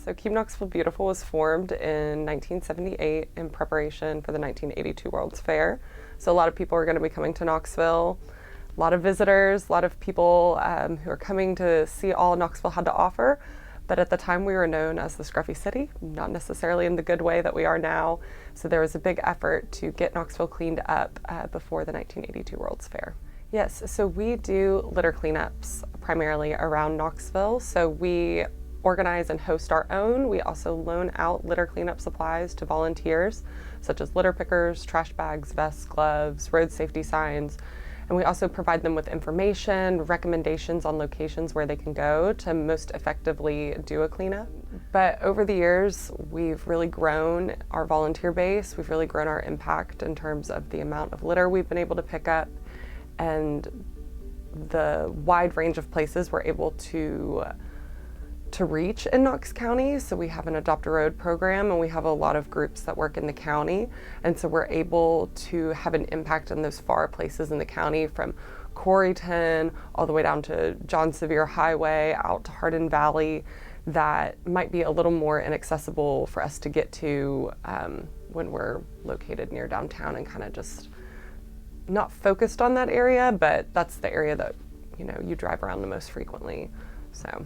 So Keep Knoxville Beautiful was formed in 1978 in preparation for the 1982 World's Fair. So a lot of people are going to be coming to Knoxville, a lot of visitors, a lot of people who are coming to see all Knoxville had to offer. But at the time we were known as the Scruffy City, not necessarily in the good way that we are now. So there was a big effort to get Knoxville cleaned up before the 1982 World's Fair. Yes, so we do litter cleanups primarily around Knoxville. So we organize and host our own. We also loan out litter cleanup supplies to volunteers, such as litter pickers, trash bags, vests, gloves, road safety signs. And we also provide them with information, recommendations on locations where they can go to most effectively do a cleanup. But over the years, we've really grown our volunteer base. We've really grown our impact in terms of the amount of litter we've been able to pick up and the wide range of places we're able to reach in Knox County. So we have an Adopt a Road program, and we have a lot of groups that work in the county. And so we're able to have an impact on those far places in the county, from Coreyton all the way down to John Sevier Highway, out to Hardin Valley, that might be a little more inaccessible for us to get to when we're located near downtown and kind of just not focused on that area, but that's the area that, you know, you drive around the most frequently. So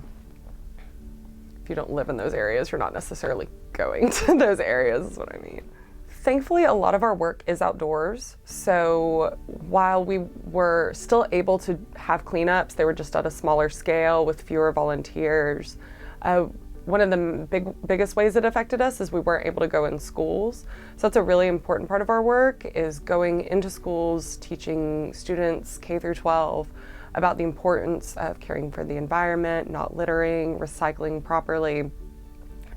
if you don't live in those areas, you're not necessarily going to those areas, is what I mean. Thankfully, a lot of our work is outdoors. So while we were still able to have cleanups, they were just at a smaller scale with fewer volunteers. One of the biggest ways it affected us is we weren't able to go in schools. So that's a really important part of our work, is going into schools, teaching students K through 12 about the importance of caring for the environment, not littering, recycling properly.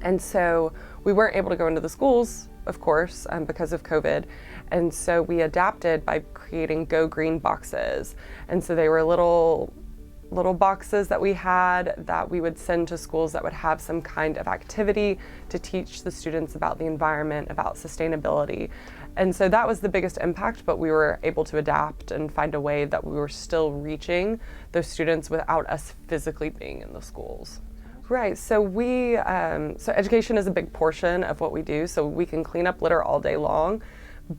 And so we weren't able to go into the schools, of course, because of COVID. And so we adapted by creating Go Green boxes. And so they were little boxes that we had that we would send to schools that would have some kind of activity to teach the students about the environment, about sustainability. And so that was the biggest impact, but we were able to adapt and find a way that we were still reaching those students without us physically being in the schools. Right, so so education is a big portion of what we do, so we can clean up litter all day long,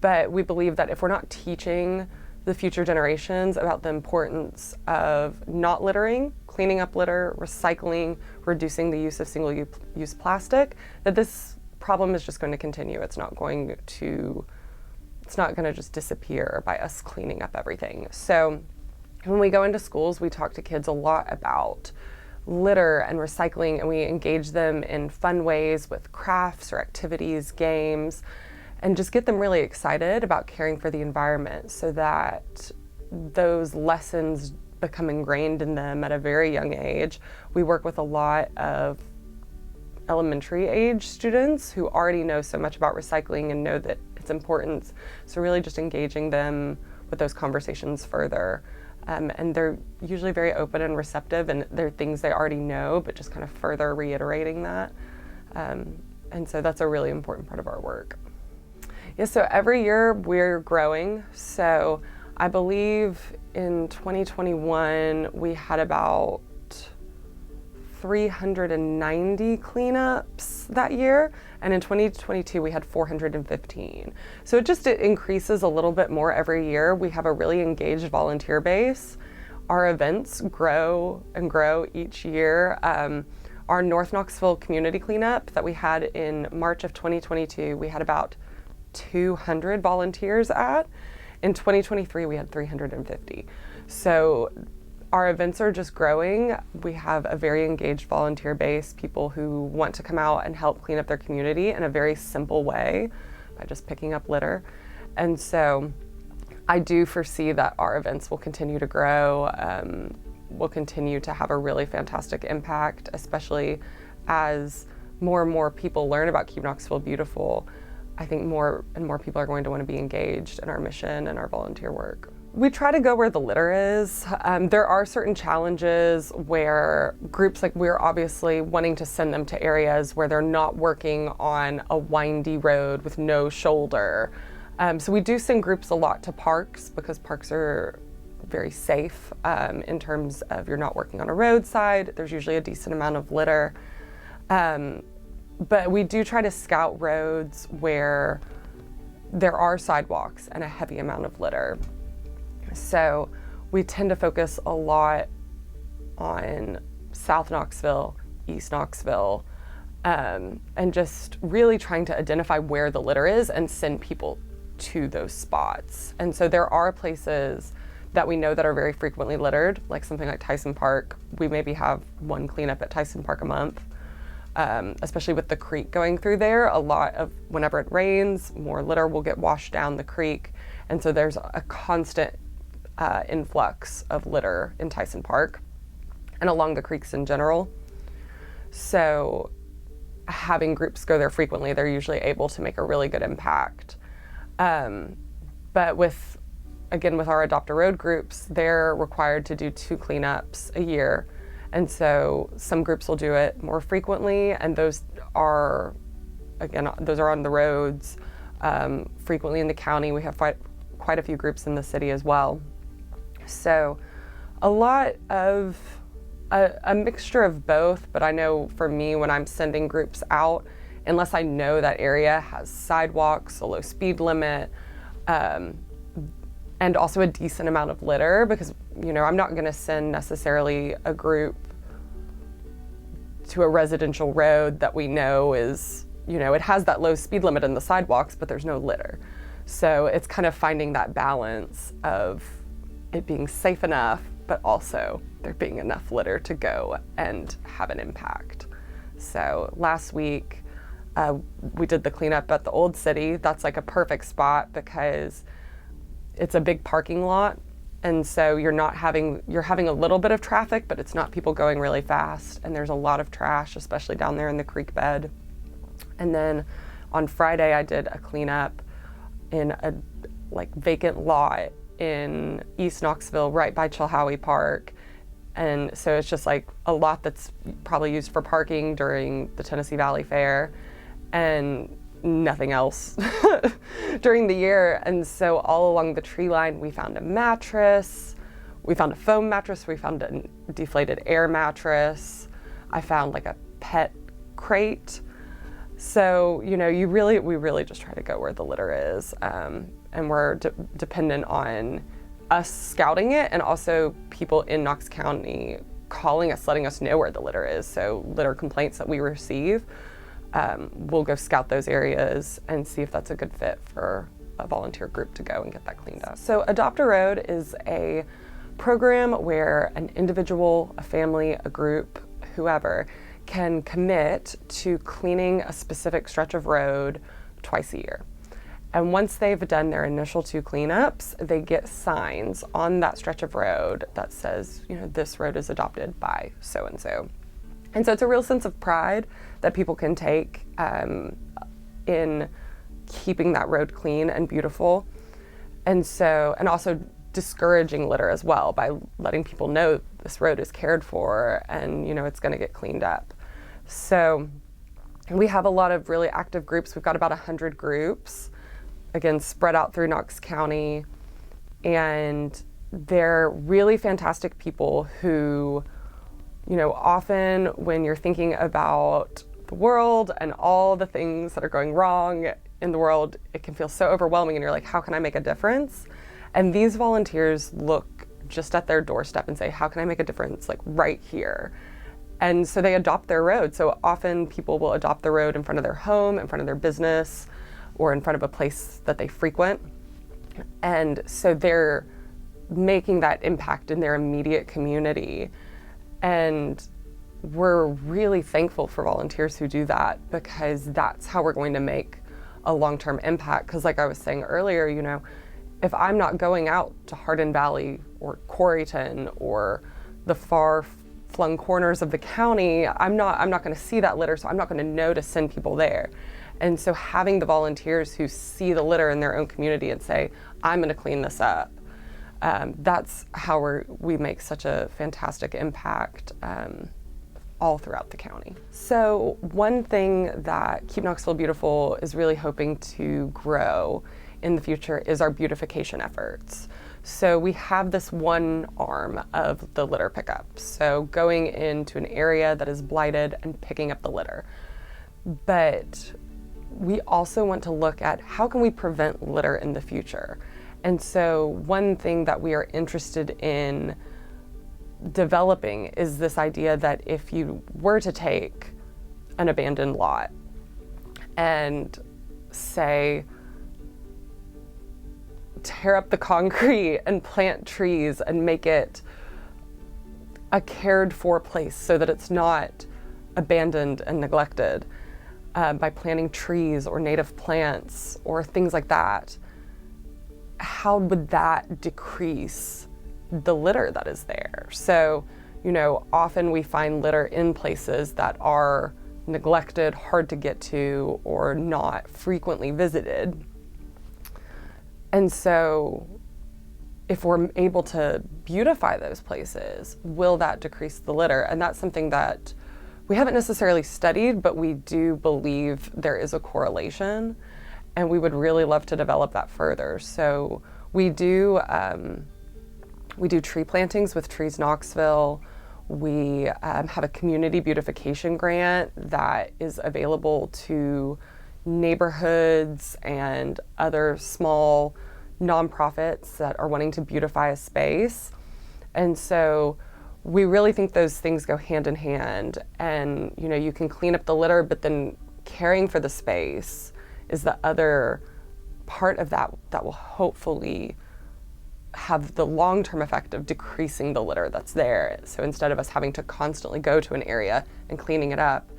but we believe that if we're not teaching the future generations about the importance of not littering, cleaning up litter, recycling, reducing the use of single-use plastic, that this problem is just going to continue. It's not going to just disappear by us cleaning up everything. So when we go into schools, we talk to kids a lot about litter and recycling, and we engage them in fun ways with crafts or activities, games, and just get them really excited about caring for the environment so that those lessons become ingrained in them at a very young age. We work with a lot of elementary age students who already know so much about recycling and know that its importance. So really just engaging them with those conversations further. And they're usually very open and receptive, and they're things they already know, but just kind of further reiterating that. And so that's a really important part of our work. Yeah, so every year we're growing. So I believe in 2021 we had about 390 cleanups that year, and in 2022 we had 415. So it increases a little bit more every year. We have a really engaged volunteer base. Our events grow and grow each year. Our North Knoxville community cleanup that we had in March of 2022, we had about 200 volunteers at. In 2023, we had 350. So our events are just growing. We have a very engaged volunteer base, people who want to come out and help clean up their community in a very simple way by just picking up litter. And so I do foresee that our events will continue to grow. We'll continue to have a really fantastic impact, especially as more and more people learn about Keep Knoxville Beautiful. I think more and more people are going to want to be engaged in our mission and our volunteer work. We try to go where the litter is. There are certain challenges where groups, like we're obviously wanting to send them to areas where they're not working on a windy road with no shoulder. So we do send groups a lot to parks because parks are very safe in terms of you're not working on a roadside. There's usually a decent amount of litter. But we do try to scout roads where there are sidewalks and a heavy amount of litter. So we tend to focus a lot on South Knoxville, East Knoxville, and just really trying to identify where the litter is and send people to those spots. And so there are places that we know that are very frequently littered, like something like Tyson Park. We maybe have one cleanup at Tyson Park a month, especially with the creek going through there. A lot of, whenever it rains, more litter will get washed down the creek. And so there's a constant influx of litter in Tyson Park and along the creeks in general. So having groups go there frequently, they're usually able to make a really good impact. But with our Adopt a Road groups, they're required to do 2 cleanups a year. And so some groups will do it more frequently, and those are on the roads, frequently in the county. We have quite a few groups in the city as well. So a lot of a mixture of both, but I know for me, when I'm sending groups out, unless I know that area has sidewalks, a low speed limit, and also a decent amount of litter, because, I'm not going to send necessarily a group to a residential road that we know is, it has that low speed limit in the sidewalks, but there's no litter. So it's kind of finding that balance of it being safe enough, but also there being enough litter to go and have an impact. So last week, we did the cleanup at the Old City. That's like a perfect spot because it's a big parking lot. And so you're having a little bit of traffic, but it's not people going really fast. And there's a lot of trash, especially down there in the creek bed. And then on Friday, I did a cleanup in a vacant lot in East Knoxville, right by Chilhowie Park. And so it's just like a lot that's probably used for parking during the Tennessee Valley Fair and nothing else during the year. And so all along the tree line, we found a mattress, we found a foam mattress, we found a deflated air mattress, I found like a pet crate. So, we really just try to go where the litter is. And we're dependent on us scouting it, and also people in Knox County calling us, letting us know where the litter is. So litter complaints that we receive, we'll go scout those areas and see if that's a good fit for a volunteer group to go and get that cleaned up. So Adopt a Road is a program where an individual, a family, a group, whoever, can commit to cleaning a specific stretch of road twice a year. And once they've done their initial 2 cleanups, they get signs on that stretch of road that says, this road is adopted by so-and-so. And so it's a real sense of pride that people can take in keeping that road clean and beautiful. And also discouraging litter as well by letting people know this road is cared for and, it's going to get cleaned up. So we have a lot of really active groups. We've got about 100 groups, again, spread out through Knox County. And they're really fantastic people who, often when you're thinking about the world and all the things that are going wrong in the world, it can feel so overwhelming and you're like, how can I make a difference? And these volunteers look just at their doorstep and say, how can I make a difference, right here? And so they adopt their road. So often people will adopt the road in front of their home, in front of their business, or in front of a place that they frequent. And so they're making that impact in their immediate community. And we're really thankful for volunteers who do that, because that's how we're going to make a long-term impact. Because like I was saying earlier, if I'm not going out to Hardin Valley or Coreyton or the far-flung corners of the county, I'm not going to see that litter, so I'm not going to know to send people there. And so having the volunteers who see the litter in their own community and say, I'm going to clean this up, that's how we make such a fantastic impact all throughout the county. So one thing that Keep Knoxville Beautiful is really hoping to grow in the future is our beautification efforts. So we have this one arm of the litter pickup. So going into an area that is blighted and picking up the litter. but we also want to look at how can we prevent litter in the future. And so one thing that we are interested in developing is this idea that if you were to take an abandoned lot and say, tear up the concrete and plant trees and make it a cared for place so that it's not abandoned and neglected, by planting trees or native plants or things like that, how would that decrease the litter that is there? So, often we find litter in places that are neglected, hard to get to, or not frequently visited. And so if we're able to beautify those places, will that decrease the litter? And that's something that we haven't necessarily studied, but we do believe there is a correlation, and we would really love to develop that further. So we do tree plantings with Trees Knoxville. We have a community beautification grant that is available to neighborhoods and other small nonprofits that are wanting to beautify a space. And so we really think those things go hand in hand. And, you can clean up the litter, but then caring for the space is the other part of that will hopefully have the long-term effect of decreasing the litter that's there. So instead of us having to constantly go to an area and cleaning it up,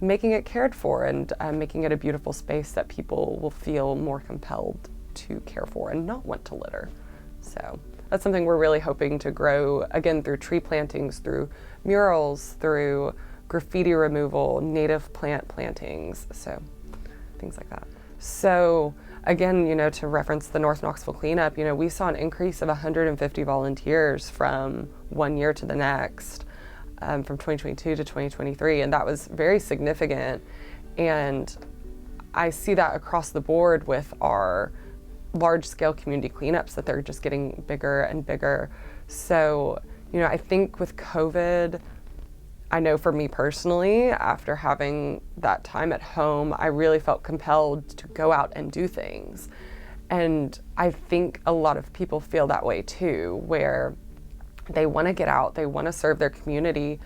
making it cared for and making it a beautiful space that people will feel more compelled to care for and not want to litter. So that's something we're really hoping to grow, again, through tree plantings, through murals, through graffiti removal, native plant plantings, so things like that. So again, to reference the North Knoxville cleanup, we saw an increase of 150 volunteers from one year to the next, from 2022 to 2023, and that was very significant. And I see that across the board with our large-scale community cleanups, that they're just getting bigger and bigger. So, I think with COVID, I know for me personally, after having that time at home, I really felt compelled to go out and do things. And I think a lot of people feel that way too, where they want to get out, they want to serve their community.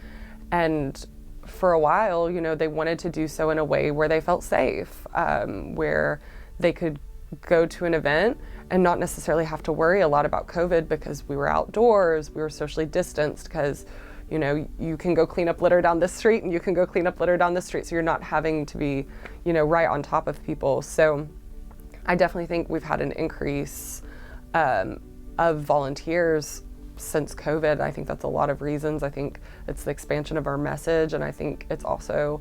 And for a while, they wanted to do so in a way where they felt safe, where they could go to an event and not necessarily have to worry a lot about COVID because we were outdoors, we were socially distanced, because you can go clean up litter down this street and you can go clean up litter down this street, so you're not having to be right on top of people. So I definitely think we've had an increase of volunteers since COVID. I think that's a lot of reasons. I think it's the expansion of our message, and I think it's also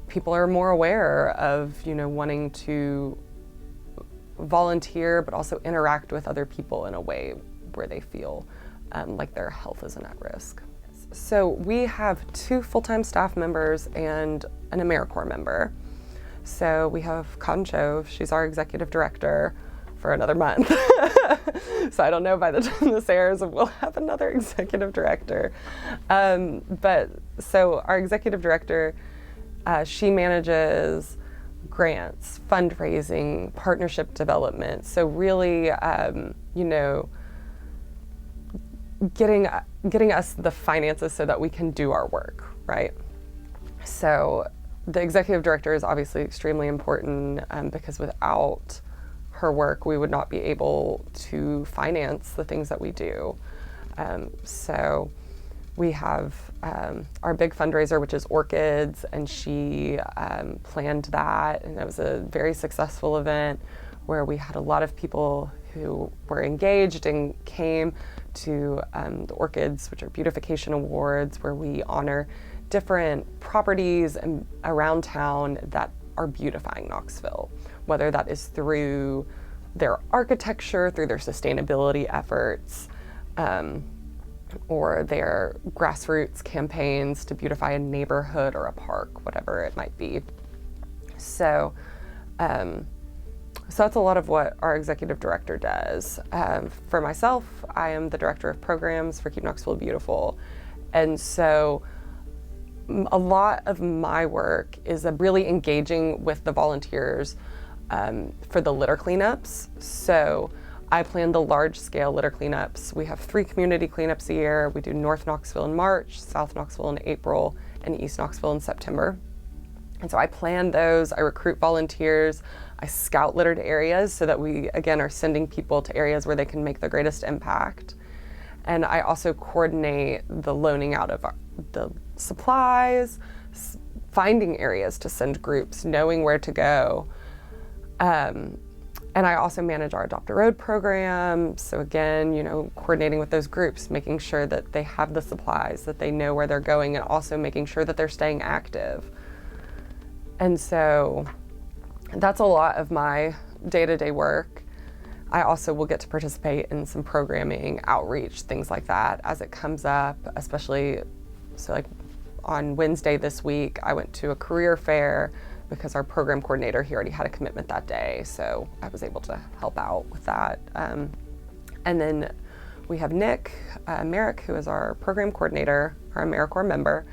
people are more aware of wanting to volunteer, but also interact with other people in a way where they feel like their health isn't at risk. So we have 2 full-time staff members and an AmeriCorps member. So we have Concho, she's our executive director for another month. So I don't know by the time this airs if we'll have another executive director. But so our executive director, she manages grants, fundraising, partnership development. So really, getting us the finances so that we can do our work, right? So the executive director is obviously extremely important, because without her work, we would not be able to finance the things that we do. So we have our big fundraiser, which is Orchids, and she planned that, and it was a very successful event where we had a lot of people who were engaged and came to the Orchids, which are beautification awards, where we honor different properties around town that are beautifying Knoxville, whether that is through their architecture, through their sustainability efforts, or their grassroots campaigns to beautify a neighborhood or a park, whatever it might be. So, so that's a lot of what our executive director does. For myself, I am the director of programs for Keep Knoxville Beautiful. And so a lot of my work is really engaging with the volunteers for the litter cleanups. So I plan the large-scale litter cleanups. We have 3 community cleanups a year. We do North Knoxville in March, South Knoxville in April, and East Knoxville in September. And so I plan those, I recruit volunteers, I scout littered areas so that we, again, are sending people to areas where they can make the greatest impact. And I also coordinate the loaning out of the supplies, finding areas to send groups, knowing where to go. And I also manage our Adopt a Road program. So again, coordinating with those groups, making sure that they have the supplies, that they know where they're going, and also making sure that they're staying active. And so that's a lot of my day-to-day work. I also will get to participate in some programming, outreach, things like that as it comes up, especially, so like on Wednesday this week, I went to a career fair because our program coordinator, he already had a commitment that day, so I was able to help out with that. And then we have Nick Merrick, who is our program coordinator, our AmeriCorps member,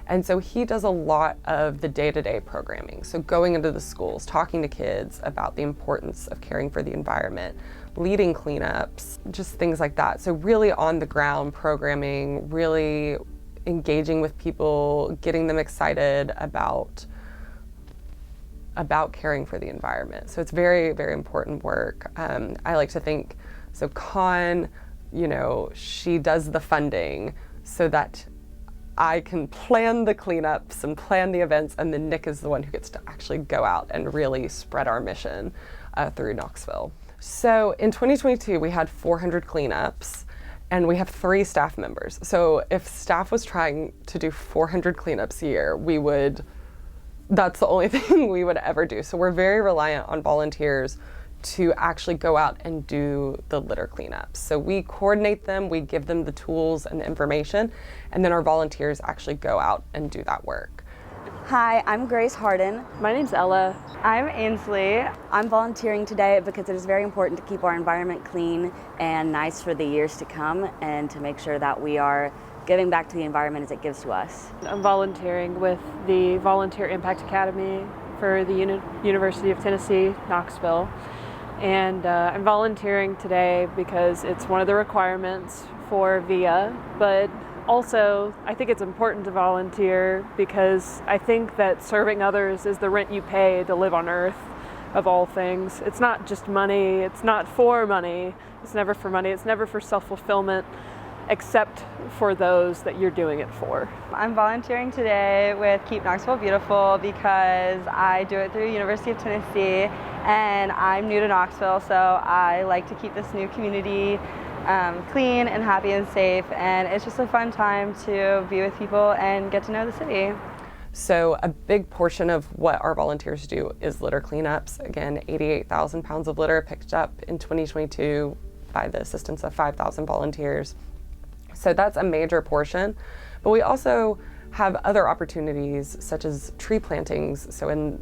and so he does a lot of the day-to-day programming. So going into the schools, talking to kids about the importance of caring for the environment, leading cleanups, just things like that. So really on the ground programming, really engaging with people, getting them excited about caring for the environment. So it's very, very important work. I like to think, so Con, she does the funding so that I can plan the cleanups and plan the events, and then Nick is the one who gets to actually go out and really spread our mission through Knoxville. So in 2022, we had 400 cleanups, and we have 3 staff members. So if staff was trying to do 400 cleanups a year, that's the only thing we would ever do. So we're very reliant on volunteers to actually go out and do the litter cleanups. So we coordinate them, we give them the tools and the information, and then our volunteers actually go out and do that work. Hi, I'm Grace Harden. My name's Ella. I'm Ainsley. I'm volunteering today because it is very important to keep our environment clean and nice for the years to come, and to make sure that we are giving back to the environment as it gives to us. I'm volunteering with the Volunteer Impact Academy for the University of Tennessee, Knoxville. And I'm volunteering today because it's one of the requirements for VIA, but also I think it's important to volunteer because I think that serving others is the rent you pay to live on earth, of all things. It's not just money, it's not for money, it's never for money, it's never for self-fulfillment, except for those that you're doing it for. I'm volunteering today with Keep Knoxville Beautiful because I do it through University of Tennessee, and I'm new to Knoxville, so I like to keep this new community clean and happy and safe, and it's just a fun time to be with people and get to know the city. So a big portion of what our volunteers do is litter cleanups. Again, 88,000 pounds of litter picked up in 2022 by the assistance of 5,000 volunteers. So that's a major portion, but we also have other opportunities such as tree plantings. So in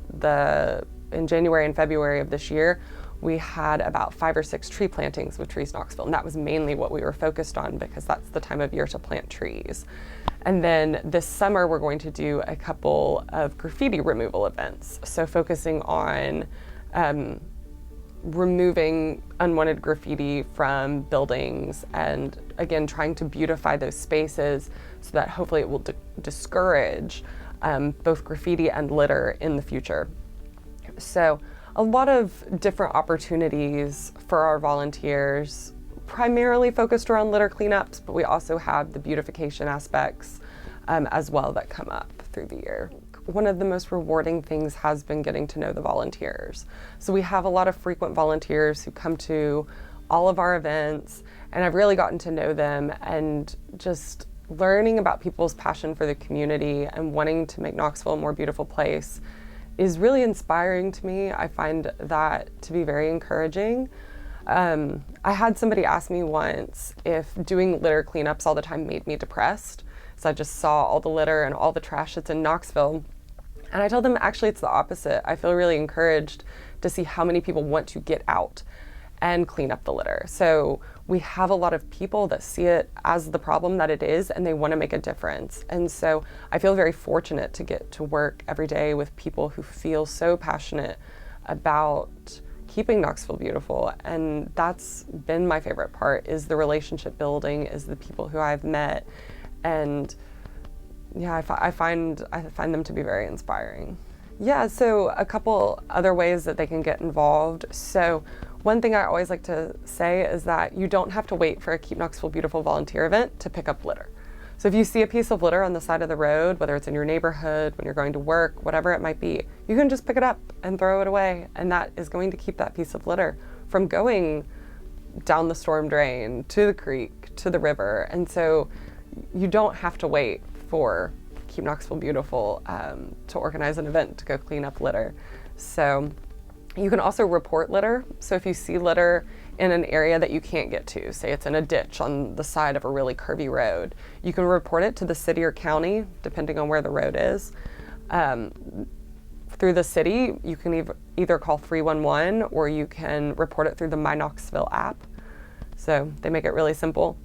January and February of this year, we had about 5 or 6 tree plantings with Trees Knoxville, and that was mainly what we were focused on because that's the time of year to plant trees. And then this summer, we're going to do a couple of graffiti removal events. So focusing on removing unwanted graffiti from buildings, and again trying to beautify those spaces so that hopefully it will discourage both graffiti and litter in the future. So a lot of different opportunities for our volunteers, primarily focused around litter cleanups, but we also have the beautification aspects as well that come up through the year. One of the most rewarding things has been getting to know the volunteers. So we have a lot of frequent volunteers who come to all of our events, and I've really gotten to know them, and just learning about people's passion for the community and wanting to make Knoxville a more beautiful place is really inspiring to me. I find that to be very encouraging. I had somebody ask me once if doing litter cleanups all the time made me depressed. So I just saw all the litter and all the trash that's in Knoxville. And I told them actually it's the opposite. I feel really encouraged to see how many people want to get out and clean up the litter. So we have a lot of people that see it as the problem that it is, and they want to make a difference. And so I feel very fortunate to get to work every day with people who feel so passionate about keeping Knoxville beautiful. And that's been my favorite part, is the relationship building, is the people who I've met. And yeah, I find them to be very inspiring. Yeah, so a couple other ways that they can get involved. So one thing I always like to say is that you don't have to wait for a Keep Knoxville Beautiful volunteer event to pick up litter. So if you see a piece of litter on the side of the road, whether it's in your neighborhood, when you're going to work, whatever it might be, you can just pick it up and throw it away. And that is going to keep that piece of litter from going down the storm drain, to the creek, to the river. And so you don't have to wait for Keep Knoxville Beautiful to organize an event to go clean up litter. So you can also report litter. So if you see litter in an area that you can't get to, say it's in a ditch on the side of a really curvy road, you can report it to the city or county, depending on where the road is. Through the city, you can either call 311 or you can report it through the My Knoxville app. So they make it really simple.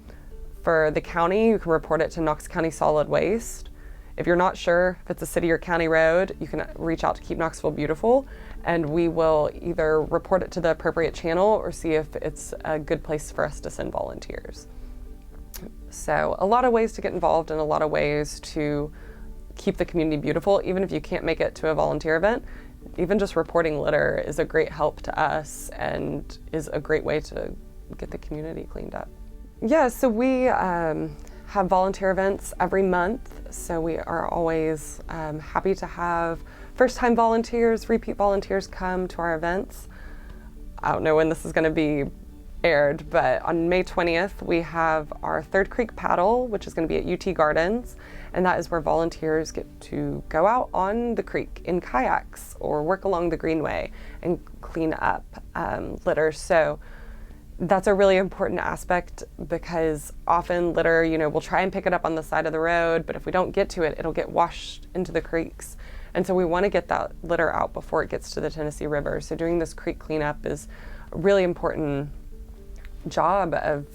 For the county, you can report it to Knox County Solid Waste. If you're not sure if it's a city or county road, you can reach out to Keep Knoxville Beautiful, and we will either report it to the appropriate channel or see if it's a good place for us to send volunteers. So a lot of ways to get involved and a lot of ways to keep the community beautiful, even if you can't make it to a volunteer event. Even just reporting litter is a great help to us and is a great way to get the community cleaned up. Yeah, so we have volunteer events every month, so we are always happy to have first-time volunteers, repeat volunteers come to our events. I don't know when this is going to be aired, but on May 20th we have our Third Creek Paddle, which is going to be at UT Gardens, and that is where volunteers get to go out on the creek in kayaks or work along the greenway and clean up litter. So that's a really important aspect, because often litter, we'll try and pick it up on the side of the road, but if we don't get to it, it'll get washed into the creeks. And so we want to get that litter out before it gets to the Tennessee River. So doing this creek cleanup is a really important job of,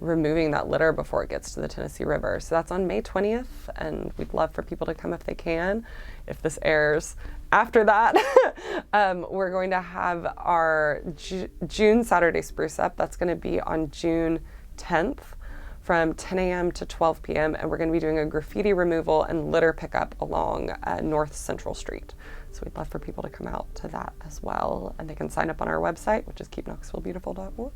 removing that litter before it gets to the Tennessee River. So that's on May 20th, and we'd love for people to come if they can. If this airs after that, we're going to have our June Saturday Spruce Up. That's going to be on June 10th from 10 a.m. to 12 p.m. And we're going to be doing a graffiti removal and litter pickup along North Central Street. So we'd love for people to come out to that as well. And they can sign up on our website, which is keepknoxvillebeautiful.org.